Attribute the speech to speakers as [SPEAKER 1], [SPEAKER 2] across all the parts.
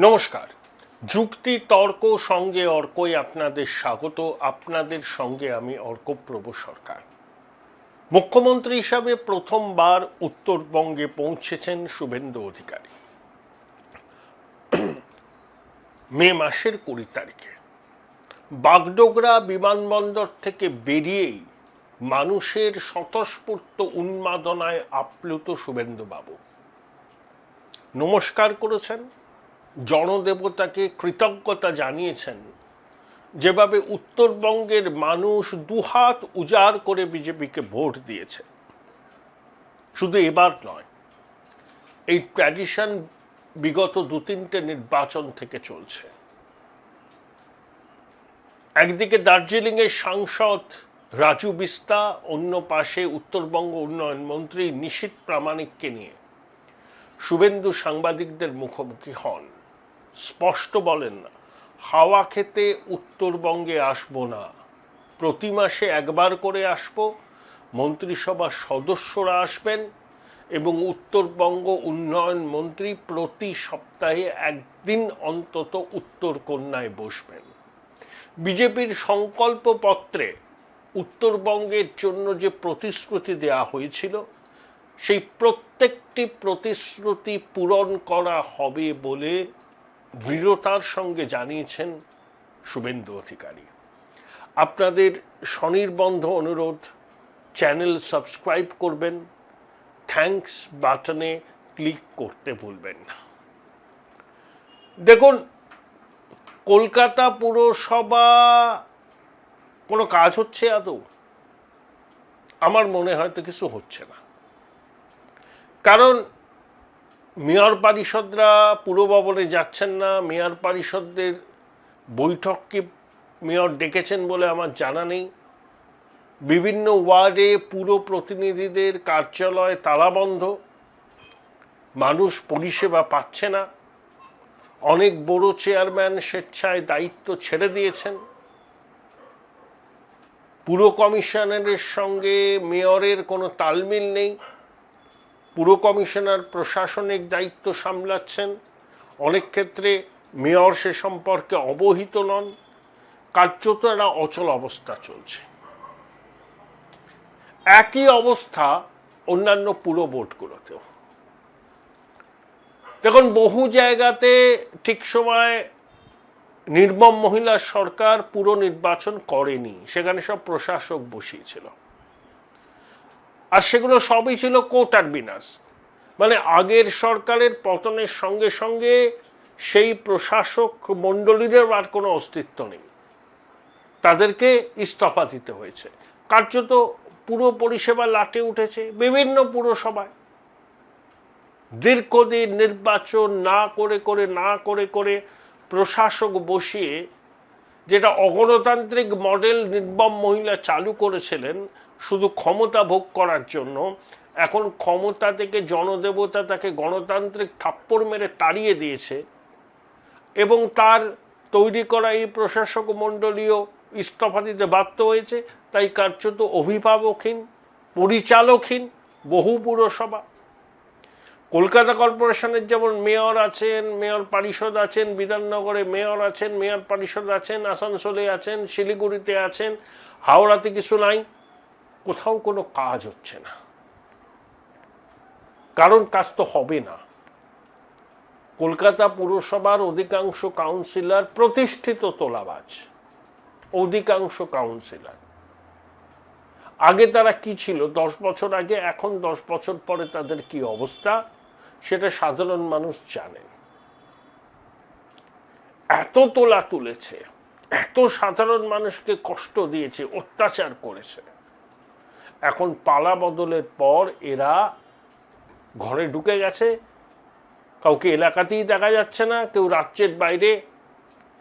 [SPEAKER 1] নমস্কার। যুক্তি তর্ক সঙ্গে অর্কই আপনাদের স্বাগত। আপনাদের সঙ্গে আমি অর্কপ্রভ সরকার। মুখ্যমন্ত্রী হিসাবে প্রথমবার উত্তরবঙ্গে পৌঁছেছেন শুভেন্দু অধিকারী মে মাসের 20 তারিখে। বাগডোগরা বিমানবন্দর থেকে বেরিয়েই মানুষের স্বতঃস্ফূর্ত উন্মাদনায় আপ্লুত শুভেন্দুবাবু নমস্কার করেছেন, জনদেবতাকে কৃতজ্ঞতা জানিয়েছেন। যেভাবে উত্তরবঙ্গের মানুষ দুহাত উজাড় করে বিজেপিকে ভোট দিয়েছে, শুধু এবার নয়, এই ট্র্যাডিশন বিগত 2-3টে নির্বাচন থেকে চলছে। একদিকে দার্জিলিংয়ের সাংসদ রাজু বিস্তা, অন্য পাশে উত্তরবঙ্গ উন্নয়ন মন্ত্রী নিশীথ প্রামাণিককে নিয়ে শুভেন্দু সাংবাদিকদের মুখোমুখি হন। স্পষ্ট বলেন, হাওয়া খেতে উত্তরবঙ্গে আসবো না, প্রতি মাসে একবার করে আসব, মন্ত্রিসভার সদস্যরা আসবেন এবং উত্তরবঙ্গ উন্নয়ন মন্ত্রী প্রতি সপ্তাহে একদিন অন্তত উত্তরকন্যায় বসবেন। বিজেপির সংকল্পপত্রে উত্তরবঙ্গের জন্য যে প্রতিশ্রুতি দেওয়া হয়েছিল, সেই প্রত্যেকটি প্রতিশ্রুতি পূরণ করা হবে বলে দৃঢ়তার সঙ্গে জানিয়েছেন শুভেন্দু অধিকারী। আপনাদের স্বনির্বন্ধ অনুরোধ, চ্যানেল সাবস্ক্রাইব করবেন, থ্যাঙ্কস বাটনে ক্লিক করতে ভুলবেন না। দেখুন, কলকাতা পুরসভা কোনো কাজ হচ্ছে আদৌ? আমার মনে হয় তো কিছু হচ্ছে না। কারণ মেয়র পারিষদরা পুরভবনে যাচ্ছেন না। মেয়র পারিষদদের বৈঠককে মেয়র ডেকেছেন বলে আমার জানা নেই। বিভিন্ন ওয়ার্ডে পুর প্রতিনিধিদের কার্যালয় তালাবন্ধ, মানুষ পরিষেবা পাচ্ছে না। অনেক বড় চেয়ারম্যান স্বেচ্ছায় দায়িত্ব ছেড়ে দিয়েছেন। পুর কমিশনারের সঙ্গে মেয়রের কোনো তালমিল নেই। পুর কমিশনার প্রশাসনিক দায়িত্ব সামলাচ্ছেন, অনেক ক্ষেত্রে মেয়র সে সম্পর্কে অবহিত নন। কার্যত একটা অচল অবস্থা চলছে। একই অবস্থা অন্যান্য পুর বোর্ডগুলোতেও। দেখুন, বহু জায়গাতে ঠিক সময় নির্মম মহিলা সরকার পুর নির্বাচন করেনি, সেখানে সব প্রশাসক বসিয়েছিল, আর সেগুলো সবই ছিল কোটারবিনাস। মানে আগের সরকারের পতনের সঙ্গে সঙ্গে সেই প্রশাসক মণ্ডলীদের আর কোনো অস্তিত্ব নেই, তাদেরকে ইস্তফা দিতে হয়েছে। কার্যত পুরো পরিষেবা লাটে উঠেছে বিভিন্ন পুরসভায়। দীর্ঘদিন নির্বাচন না করে প্রশাসক বসিয়ে যেটা অগণতান্ত্রিক মডেল নির্মম মহিলা চালু করেছিলেন শুধু ক্ষমতা ভোগ করার জন্য, এখন ক্ষমতা থেকে জনদেবতা তাকে গণতান্ত্রিক থাপ্পড় মেরে তাড়িয়ে দিয়েছে এবং তার তৈরি করা এই প্রশাসক মণ্ডলীয় ইস্তফা দিতে বাধ্য হয়েছে। তাই কার্যত অভিভাবকহীন, পরিচালকহীন বহু পুরসভা। কলকাতা কর্পোরেশনের যেমন মেয়র আছেন, মেয়র পরিষদ আছেন, বিধাননগরে মেয়র আছেন, মেয়র পরিষদ আছেন, আসানসোলে আছেন, শিলিগুড়িতে আছেন, হাওড়াতে কিছু নাই। কোথাও কোনো কাজ হচ্ছে না, কারণ কাজ তো হবে না। কলকাতা পুরসভার অধিকাংশ কাউন্সিলর প্রতিষ্ঠিত তোলাবাজ, অধিকাংশ কাউন্সিলর। আগে তারা কি ছিল 10 বছর আগে, এখন 10 বছর পরে তাদের কি অবস্থা সেটা সাধারণ মানুষ জানেন। এত তোলা তুলেছে, এত সাধারণ মানুষকে কষ্ট দিয়েছে, অত্যাচার করেছে। এখন পালা বদলের পর এরা ঘরে ঢুকে গেছে, কাউকে এলাকাতেই দেখা যাচ্ছে না, কেউ রাজ্যের বাইরে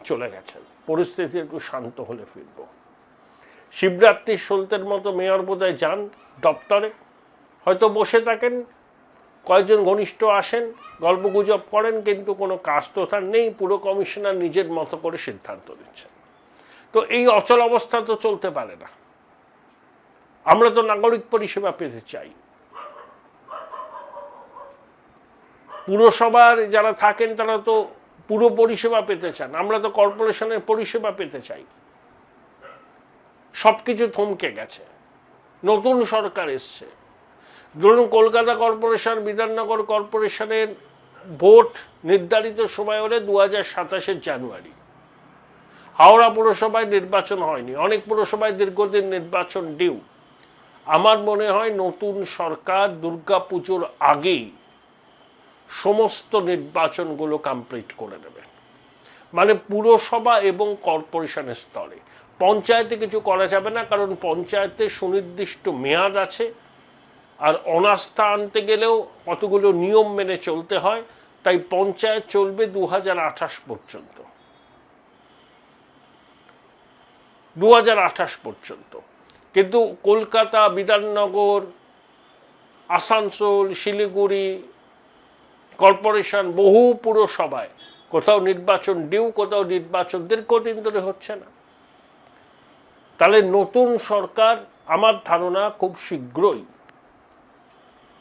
[SPEAKER 1] চলে গেছেন। পরিস্থিতি একটু শান্ত হলে ফিরব। শিবরাত্রির সলতের মতো মেয়র বোধহয় যান দপ্তরে, হয়তো বসে থাকেন, কয়েকজন ঘনিষ্ঠ আসেন, গল্পগুজব করেন, কিন্তু কোনো কাজ তো তার নেই। পুর কমিশনার নিজের মতো করে সিদ্ধান্ত নিচ্ছেন। তো এই অচল অবস্থা তো চলতে পারে না। আমরা তো নাগরিক পরিষেবা পেতে চাই। পুরসভার যারা থাকেন তারা তো পুরো পরিষেবা পেতে চান, আমরা তো কর্পোরেশনের পরিষেবা পেতে চাই। সব কিছু থমকে গেছে, নতুন সরকার এসছে। ধরুন কলকাতা কর্পোরেশন, বিধাননগর কর্পোরেশনের ভোট নির্ধারিত সময় হলে 2027 জানুয়ারি। হাওড়া পুরসভায় নির্বাচন হয়নি, অনেক পুরসভায় দীর্ঘদিন নির্বাচন ডিউ। আমার মনে হয় নতুন সরকার দুর্গাপুজোর আগেই সমস্ত নির্বাচনগুলো কমপ্লিট করে নেবে, মানে পুরসভা এবং কর্পোরেশনের স্তরে। পঞ্চায়েতে কিছু করা যাবে না, কারণ পঞ্চায়েতে সুনির্দিষ্ট মেয়াদ আছে, আর অনাস্থা আনতে গেলেও কতগুলো নিয়ম মেনে চলতে হয়, তাই পঞ্চায়েত চলবে 2028 পর্যন্ত। 2028 পর্যন্ত। কিন্তু কলকাতা, বিধাননগর, আসানসোল, শিলিগুড়ি কর্পোরেশন, বহু পুরসভায় কোথাও নির্বাচন ডিউ, কোথাও নির্বাচন দীর্ঘদিন ধরে হচ্ছে না। তাহলে নতুন সরকার আমার ধারণা খুব শীঘ্রই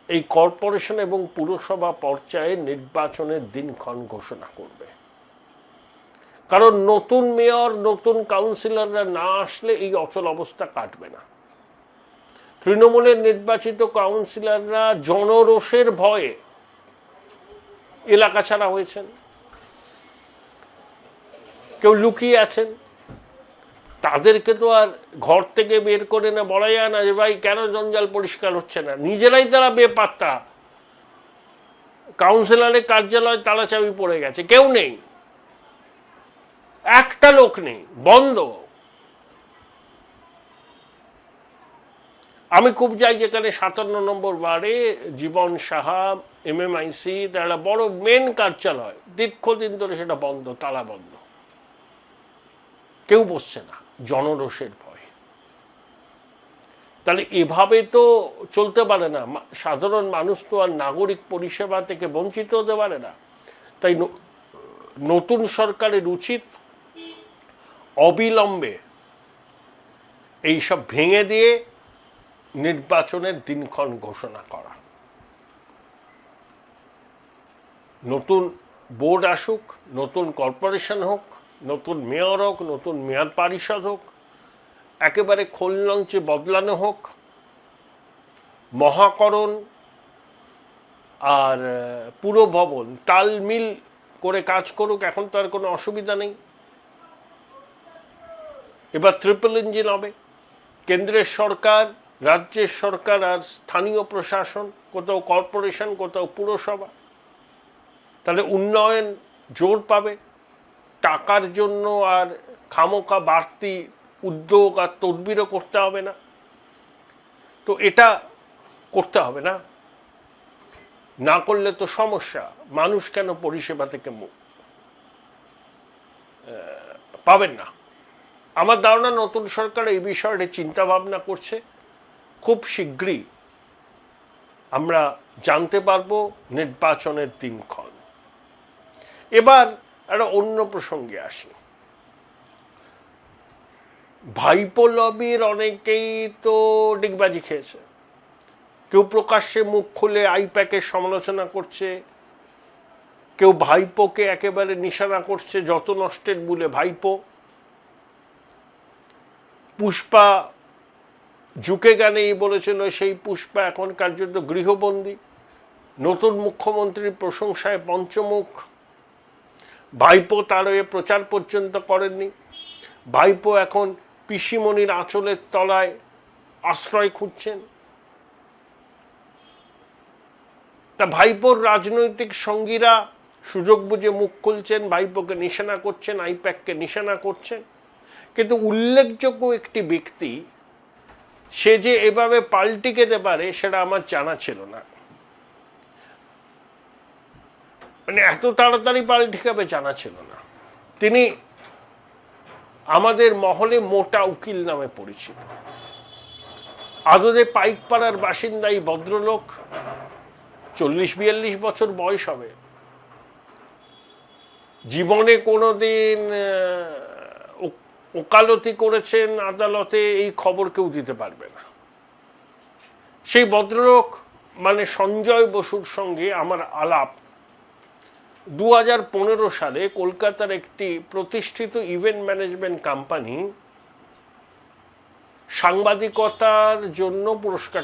[SPEAKER 1] এই কর্পোরেশন এবং পুরসভা পর্যায়ে নির্বাচনের দিনক্ষণ ঘোষণা করবে। কারণ নতুন মেয়র, নতুন কাউন্সিলররা না আসলে এই অচল অবস্থা কাটবে না। তৃণমূলের নির্বাচিত কাউন্সিলররা জনরোষের ভয়ে এলাকা ছাড়া হয়েছেন, কেউ লুকিয়ে আছেন। তাদেরকে তো আর ঘর থেকে বের করে না বলা যায় না যে ভাই কেন জঞ্জাল পরিষ্কার হচ্ছে না। নিজেরাই তারা বেপাত্তা, কাউন্সিলরের কার্যালয় তালা চাবি পড়ে গেছে, কেউ নেই, একটা লোক নেই, বন্ধ। আমি খুব যাই যেখানে 57 নম্বর ওয়ার্ডে জীবন সাহা MMIC, তার একটা বড় মেন কার্যালয়, দীর্ঘদিন ধরে সেটা বন্ধ, তালা বন্ধ, কেউ বসছে না জনরোষের ভয়ে। তাহলে এভাবে তো চলতে পারে না, সাধারণ মানুষ তো আর নাগরিক পরিষেবা থেকে বঞ্চিত হতে পারে না। তাই নতুন সরকারের উচিত অবিলম্বে এইসব ভেঙে দিয়ে নির্বাচনের দিনক্ষণ ঘোষণা করা। নতুন বোর্ড আসুক, নতুন কর্পোরেশন হোক, নতুন মেয়র হোক, নতুন মেয়র পরিষদ হোক, একেবারে খোল লঞ্চে বদলানো হোক, মহাকরণ আর পুরো ভবন তালমিল করে কাজ করুক, এখন তো আর কোনো অসুবিধা নেই। এবার ট্রিপল ইঞ্জিন হবে, কেন্দ্রের সরকার, রাজ্যের সরকার আর স্থানীয় প্রশাসন, কোথাও কর্পোরেশন, কোথাও পুরসভা। তাহলে উন্নয়ন জোর পাবে, টাকার জন্য আর খামোখা বাড়তি উদ্যোগ আর তদবিরও করতে হবে না। তো এটা করতে হবে না, না করলে তো সমস্যা। মানুষ কেন পরিষেবা থেকে পাবেন না? আমার ধারণা নতুন সরকার এই বিষয়টি চিন্তা ভাবনা করছে। খুব শীঘ্রই আমরা জানতে পারবো নির্বাচনের দিনক্ষণ। এবার একটা অন্য প্রসঙ্গে আসি। ভাইপো লবির অনেকেই তো ডিগবাজি খেয়েছে, কেউ প্রকাশ্যে মুখ খুলে আইপ্যাকের সমালোচনা করছে, কেউ ভাইপোকে একেবারে নিশানা করছে, যত নষ্টের মূলে ভাইপো। পুষ্পা ঝুঁকে গানেই বলেছিল সেই পুষ্পা এখন কার্যত গৃহবন্দী। নতুন মুখ্যমন্ত্রীর প্রশংসায় পঞ্চমুখ। ভাইপো তার হয়ে প্রচার পর্যন্ত করেননি। ভাইপো এখন পিসিমণির আঁচলের তলায় আশ্রয় খুঁজছেন। তা ভাইপোর রাজনৈতিক সঙ্গীরা সুযোগ বুঝে মুখ খুলছেন, ভাইপোকে নিশানা করছেন, আইপ্যাককে নিশানা করছেন। কিন্তু উল্লেখযোগ্য একটি ব্যক্তি সে যে এভাবে পাল্টি খেতে পারে সেটা আমার জানা ছিল না। মানে এত তাড়াতাড়ি পাল্টি খাবে জানা ছিল না। তিনি আমাদের মহলে মোটা উকিল নামে পরিচিত। আদতে পাইকপাড়ার বাসিন্দা এই ভদ্রলোক, 40-42 বছর বয়স হবে। জীবনে কোনোদিন ওকালতি করেছেন আদালতে এই খবর কেউ দিতে পারবে না। সেই ভদ্রলোক মানে সঞ্জয় বসুর সঙ্গে আমার আলাপ 2015 সালে কলকাতার একটি প্রতিষ্ঠিত ইভেন্ট ম্যানেজমেন্ট কোম্পানি সাংবাদিকতার জন্য পুরস্কার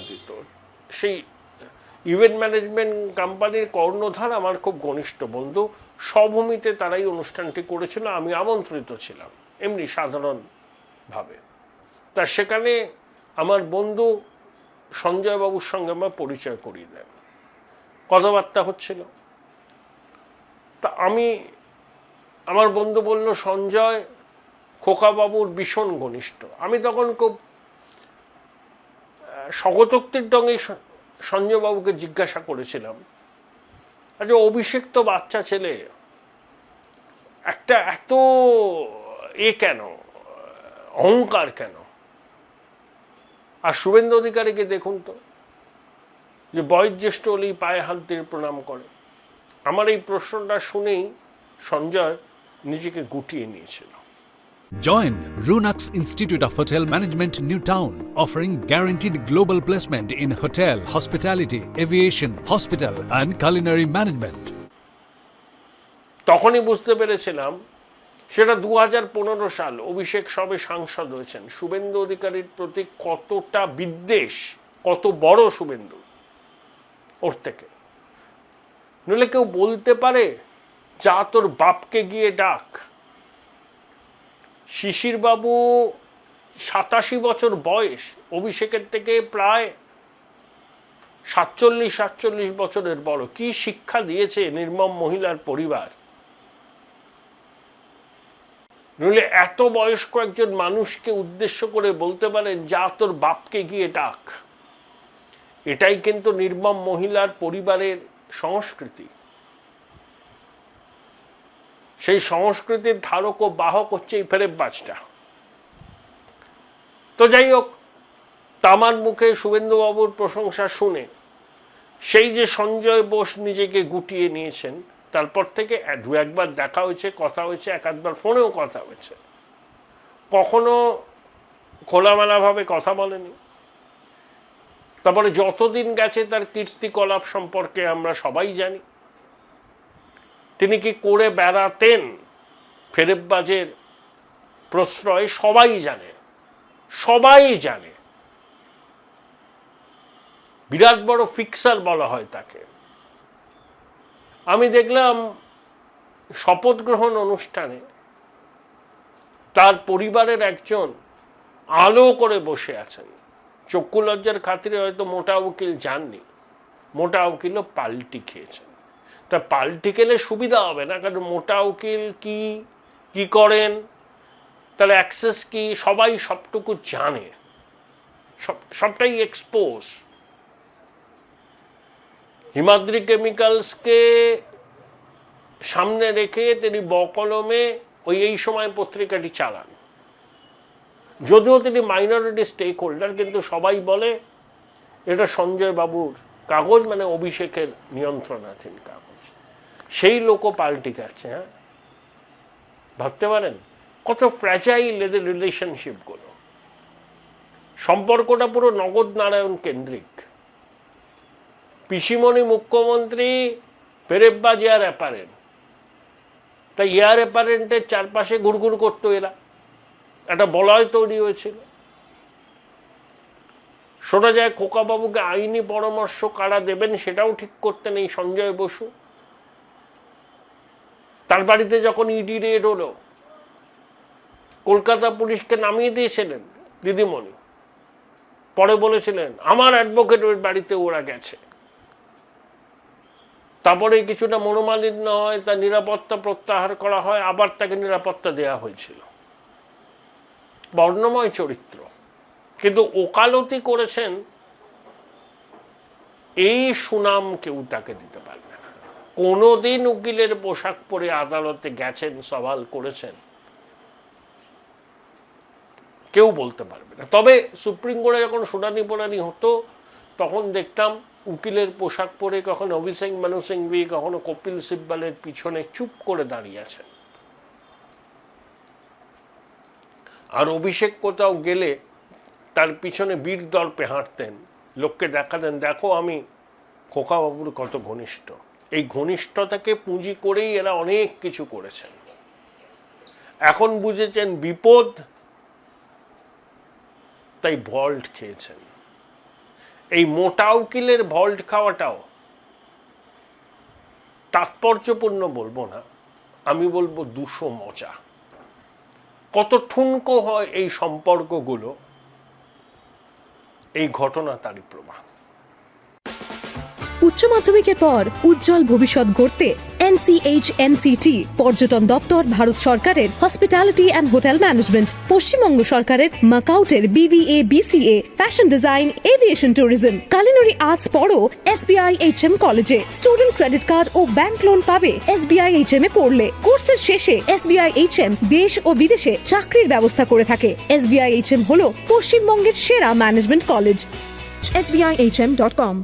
[SPEAKER 1] দিত। সেই ইভেন্ট ম্যানেজমেন্ট কোম্পানির কর্ণধার আমার খুব ঘনিষ্ঠ বন্ধু। স্বভূমিতে তারাই অনুষ্ঠানটি করেছিল, আমি আমন্ত্রিত ছিলাম এমনি সাধারণভাবে। তা সেখানে আমার বন্ধু সঞ্জয়বাবুর সঙ্গে আমার পরিচয় করিয়ে দেন, কথাবার্তা হচ্ছিল। তা আমার বন্ধু বলল সঞ্জয় খোকাবাবুর ভীষণ ঘনিষ্ঠ। আমি তখন খুব স্বগতোক্তির ঢঙে সঞ্জয়বাবুকে জিজ্ঞাসা করেছিলাম, আচ্ছা অভিষেক তো বাচ্চা ছেলে, একটা এত কেন, অহংকার কেন? আর শুভেন্দু অধিকারীকে দেখুন তো, যে বয়োজ্যেষ্ঠ হলেই পায়ে হাত দিয়ে প্রণাম করে। আমার এই প্রশ্নটা শুনেই সঞ্জয় নিজেকে গুটিয়ে নিয়েছিল।
[SPEAKER 2] Join Runux Institute of Hotel Management, New Town, offering guaranteed global placement in hotel, hospitality, aviation, hospital and culinary management.
[SPEAKER 1] তখনই বুঝতে পেরেছিলাম সেটা 2015 সাল, অভিষেক সবে সাংসদ হয়েছেন, শুভেন্দু অধিকারীর প্রতি কতটা বিদ্বেষ, কত বড় শুভেন্দু ওর থেকে। নইলে কেউ বলতে পারে যা তোর বাপকে গিয়ে ডাক। শিশিরবাবু 87 বছর বয়স, অভিষেকের থেকে প্রায় 47 বছরের বড়। কি শিক্ষা দিয়েছে নির্মম মহিলার পরিবার! নইলে এত বয়স্ক একজন মানুষকে উদ্দেশ্য করে বলতে পারেন যা তোর বাপকে গিয়ে ডাক। এটাই কিন্তু নির্মম মহিলার পরিবারের সংস্কৃতি। সেই সংস্কৃতির ধারক ও বাহক হচ্ছে এই ফেরেববাজটা। তো যাই হোক, তামার মুখে শুভেন্দুবাবুর প্রশংসা শুনে সেই যে সঞ্জয় বোস নিজেকে গুটিয়ে নিয়েছেন, তারপর থেকে দু একবার দেখা হয়েছে, কথা হয়েছে, এক আধবার ফোনেও কথা হয়েছে, কখনো খোলামেলাভাবে কথা বলেনি। তারপরে যতদিন গেছে তার কীর্তিকলাপ সম্পর্কে আমরা সবাই জানি। তিনি কি করে বেড়াতেন ফেরেববাজের প্রশ্রয় সবাই জানে। বিরাট বড় ফিক্সার বলা হয় তাকে। আমি দেখলাম শপথ গ্রহণ অনুষ্ঠানে তার পরিবারের একজন আলো করে বসে আছেন। চক্ষু লজ্জার খাতিরে হয়তো মোটা উকিল যাননি, মোটা উকিলও পাল্টি খেয়েছেন। তা পাল্টি খেলে সুবিধা হবে না, কারণ মোটা উকিল কি করেন, তার অ্যাক্সেস কি, সবাই সবটুকু জানে, সবটাই এক্সপোজ। হিমাদ্রি কেমিক্যালসকে সামনে রেখে তিনি বকলমে এই সময় পত্রিকাটি চালান। যদিও তিনি মাইনরিটি স্টেক হোল্ডার, কিন্তু সবাই বলে এটা সঞ্জয় বাবুর কাগজ, মানে অভিষেকের নিয়ন্ত্রণাধীন কাগজ। সেই লোকও পাল্টি খাচ্ছে। হ্যাঁ, ভাবতে পারেন কত ফ্র্যাজাইল এদের রিলেশনশিপগুলো। সম্পর্কটা পুরো নগদ নারায়ণ কেন্দ্রিক। পিসিমণি মুখ্যমন্ত্রী ফেরেববাজ এয়ার অ্যাপারেন্ট, তাই এয়ার অ্যাপারেন্টের চারপাশে ঘুরঘুর করতো এরা, একটা বলয় তৈরি হয়েছিল। শোনা যায় খোকাবাবুকে আইনি পরামর্শ কারা দেবেন সেটাও ঠিক করতেন এই সঞ্জয় বসু। তার বাড়িতে যখন ইডি রেড হলো, কলকাতা পুলিশকে নামিয়ে দিয়েছিলেন দিদিমণি, পরে বলেছিলেন আমার অ্যাডভোকেটের বাড়িতে ওরা গেছে। তারপরে কিছুটা মনোমালিন্য হয়, তার নিরাপত্তা প্রত্যাহার করা হয়, আবার তাকে নিরাপত্তা দেওয়া হয়েছিল। বর্ণময় চরিত্র, কিন্তু ওকালতি করেছেন এই সুনাম কেউ তাকে দিতে পারবে না। কোনোদিন উকিলের পোশাক পরে আদালতে গেছেন, সওয়াল করেছেন, কেউ বলতে পারবে না। তবে সুপ্রিম কোর্টে যখন শুনানি হতো তখন দেখতাম উকিলের পোশাক পরে কখনো অভিষেক মানু সিংভি, কখনো কপিল সিব্বালের পিছনে চুপ করে দাঁড়িয়ে আছেন। আর অভিষেক কোথাও গেলে তার পিছনে বীর দর্পে হাঁটতেন, লোককে দেখাতেন দেখো আমি খোকাবাবুর কত ঘনিষ্ঠ। এই ঘনিষ্ঠতাকে পুঁজি করেই এরা অনেক কিছু করেছেন। এখন বুঝেছেন বিপদ, তাই ভল্ট খেয়েছেন। এই মোটা উকিলের ভল্ট খাওয়াটাও তাৎপর্যপূর্ণ বলবো না, আমি বলবো 200 মজা। কত ঠুনকো হয় এই সম্পর্কগুলো, এই ঘটনা তারই প্রমাণ।
[SPEAKER 3] উচ্চ মাধ্যমিকের পর উজ্জ্বল ভবিষ্যৎ গড়তে NCHMCT পর্যটন দপ্তর, ভারত সরকারের hospitality and hotel management, Paschimbanga সরকারের মাকাউটের BBA BCA, fashion design, aviation tourism, culinary arts পড়ো SBI HM কলেজে। স্টুডেন্ট ক্রেডিট কার্ড ও ব্যাংক লোন পাবে SBI HM এ পড়লে। কোর্সের শেষে SBI HM দেশ ও বিদেশে চাকরির ব্যবস্থা করে থাকে। SBI HM হলো পশ্চিমবঙ্গের সেরা ম্যানেজমেন্ট কলেজ। SBIHM.com।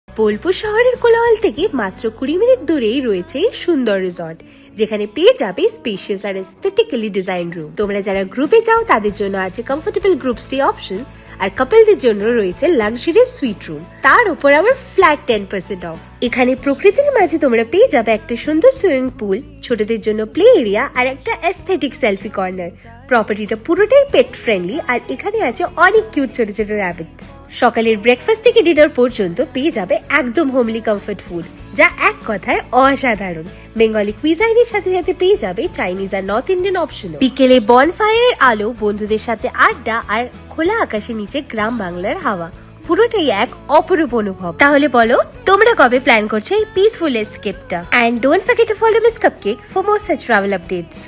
[SPEAKER 4] বোলপুর শহরের কোলাহল থেকে মাত্র 20 মিনিট দূরেই রয়েছে সুন্দর রিসর্ট, যেখানে পেয়ে যাবে স্পেশিয়াস আর এস্থেটিক্যালি ডিজাইন রুম। তোমরা যারা গ্রুপে যাও তাদের জন্য আছে কমফোর্টেবল গ্রুপ স্টে অপশন, আর কাপলদের জন্য রয়েছে লাক্সারিয়াস সুইট রুম, তার উপর আবার ফ্ল্যাট 10% অফ। এখানে প্রকৃতির মাঝে তোমরা পেয়ে যাবে একটা সুন্দর সুইমিং পুল, ছোটদের জন্য প্লে এরিয়া আর একটা এস্থেটিক সেলফি কর্নার। প্রপার্টিটা পুরোটাই পেট ফ্রেন্ডলি, আর এখানে আছে অনেক কিউট ছোট ছোট র্যাবিটস। সকালের ব্রেকফাস্ট থেকে ডিনার পর্যন্ত পেয়ে যাবে একদম হোমলি কমফর্ট ফুড, যা এক কথায় অসাধারণ। বেঙ্গলি কুইজাইনের সাথে সাথে পেয়ে যাবে চাইনিজ আর নর্থ ইন্ডিয়ান অপশন। বিকেলে বনফায়ারের আলো, বন্ধুদের সাথে আড্ডা আর খোলা আকাশের নিচে গ্রাম বাংলার হাওয়া, পুরোটাই এক অপরূপ অনুভব। তাহলে বলো তোমরা কবে প্ল্যান করছো এই পিসফুল এসকেপটা? And don't forget to follow miss cupcake for more such travel updates.